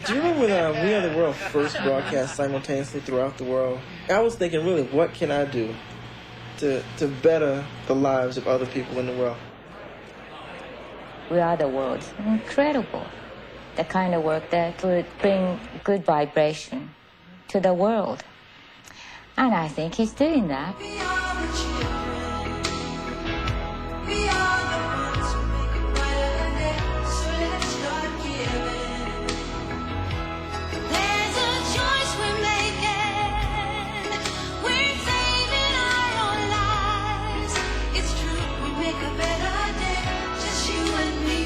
Do you remember when We Are the World first broadcast simultaneously throughout the world? I was thinking, really, what can I do to better the lives of other people in the world? We Are the World. Incredible. The kind of work that would bring good vibration to the world. And I think he's doing that. We are the children. We are the ones who make it brighter than day. So let's start giving. There's a choice we're making. We're saving our own lives. It's true, we make a better day. Just you and me.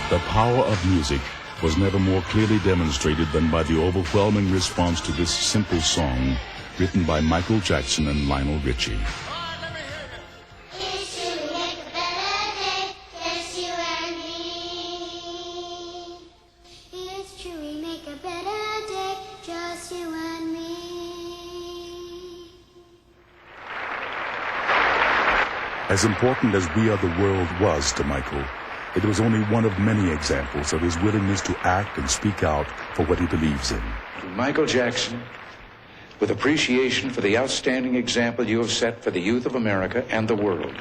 The power of music was never more clearly demonstrated than by the overwhelming response to this simple song written by Michael Jackson and Lionel Richie. It's true, we make a better day, just you and me. It's true, we make a better day, just you and me. As important as We Are the World was to Michael, it was only one of many examples of his willingness to act and speak out for what he believes in. Michael Jackson, with appreciation for the outstanding example you have set for the youth of America and the world.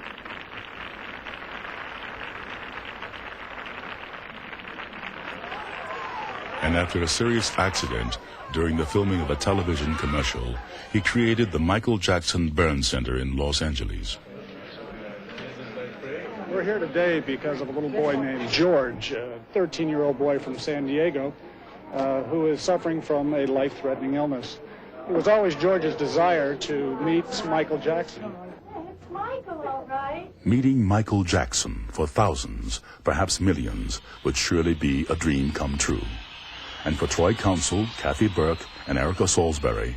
And after a serious accident during the filming of a television commercial, he created the Michael Jackson Burn Center in Los Angeles. We're here today because of a little boy named George, a 13-year-old boy from San Diego, who is suffering from a life-threatening illness. It was always George's desire to meet Michael Jackson. It's Michael, all right. Meeting Michael Jackson for thousands, perhaps millions, would surely be a dream come true. And for Troy Counsell, Kathy Burke, and Erica Salisbury,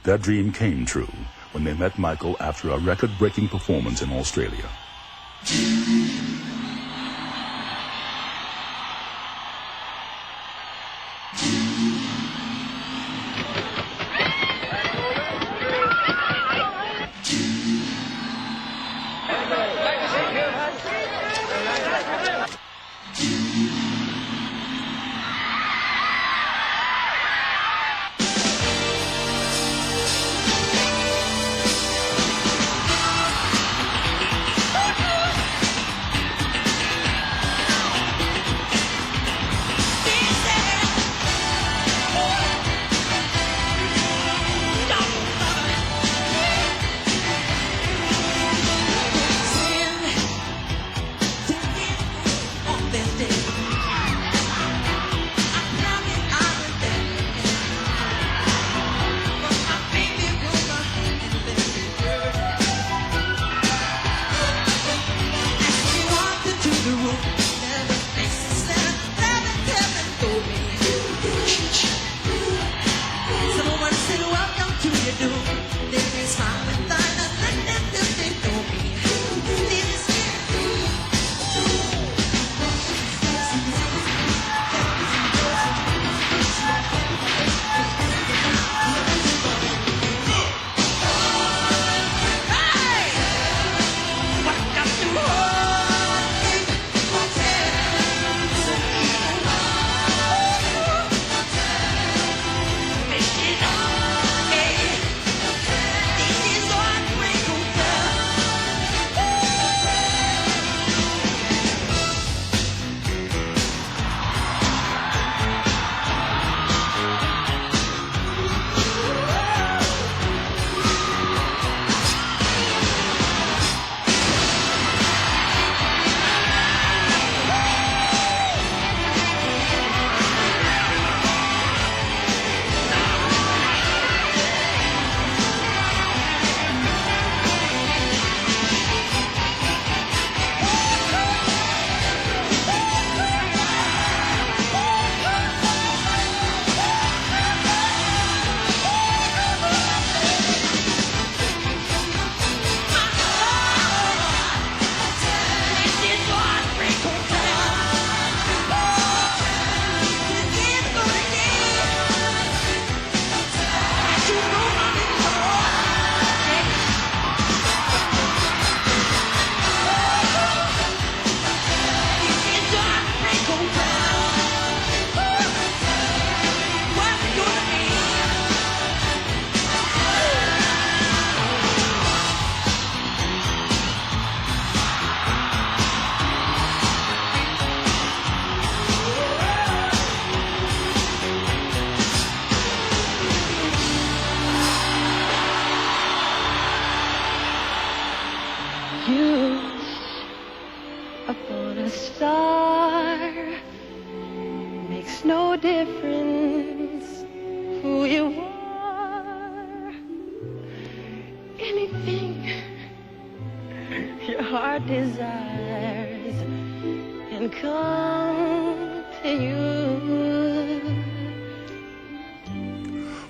their dream came true when they met Michael after a record-breaking performance in Australia. star. Makes no difference who you are. Anything your heart desires can come to you.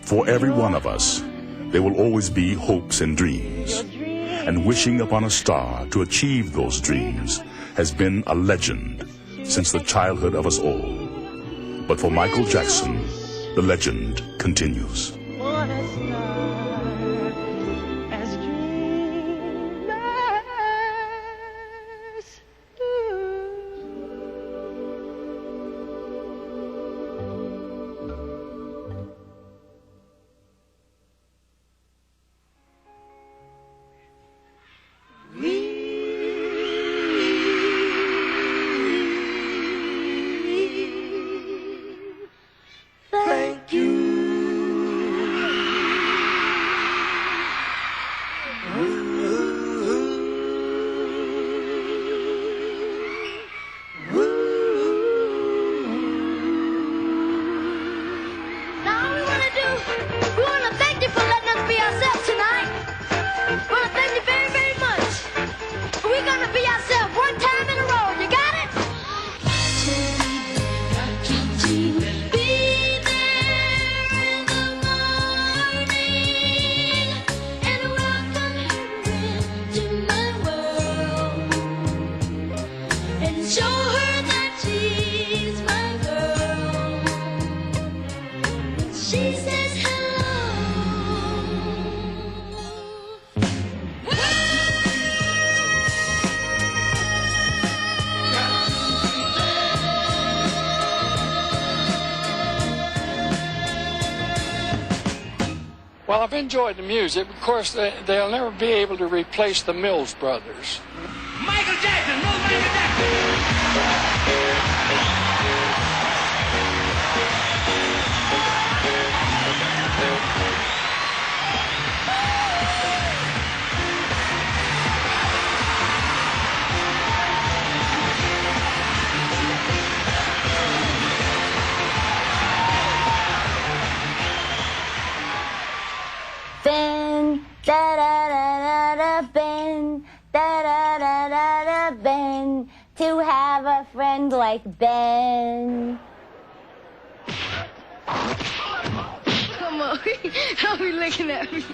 For every one of us, there will always be hopes and dreams. And wishing upon a star to achieve those dreams has been a legend since the childhood of us all. But for Michael Jackson, the legend continues. On a star as dreamers do. Thank you. Now all we want to thank you for letting us be ourselves tonight. We want to thank you very, very much. We're going to be ourselves one time in a row. You got it? Be there in the morning and welcome her into my world and show her that she's my girl. She says hello. Well, I've enjoyed the music. Of course, they'll never be able to replace the Mills Brothers. Michael Jackson, move Michael Jackson. Ben, da da da da da, Ben, da da da da da, Ben, to have a friend like Ben. Come on. How are we looking at me?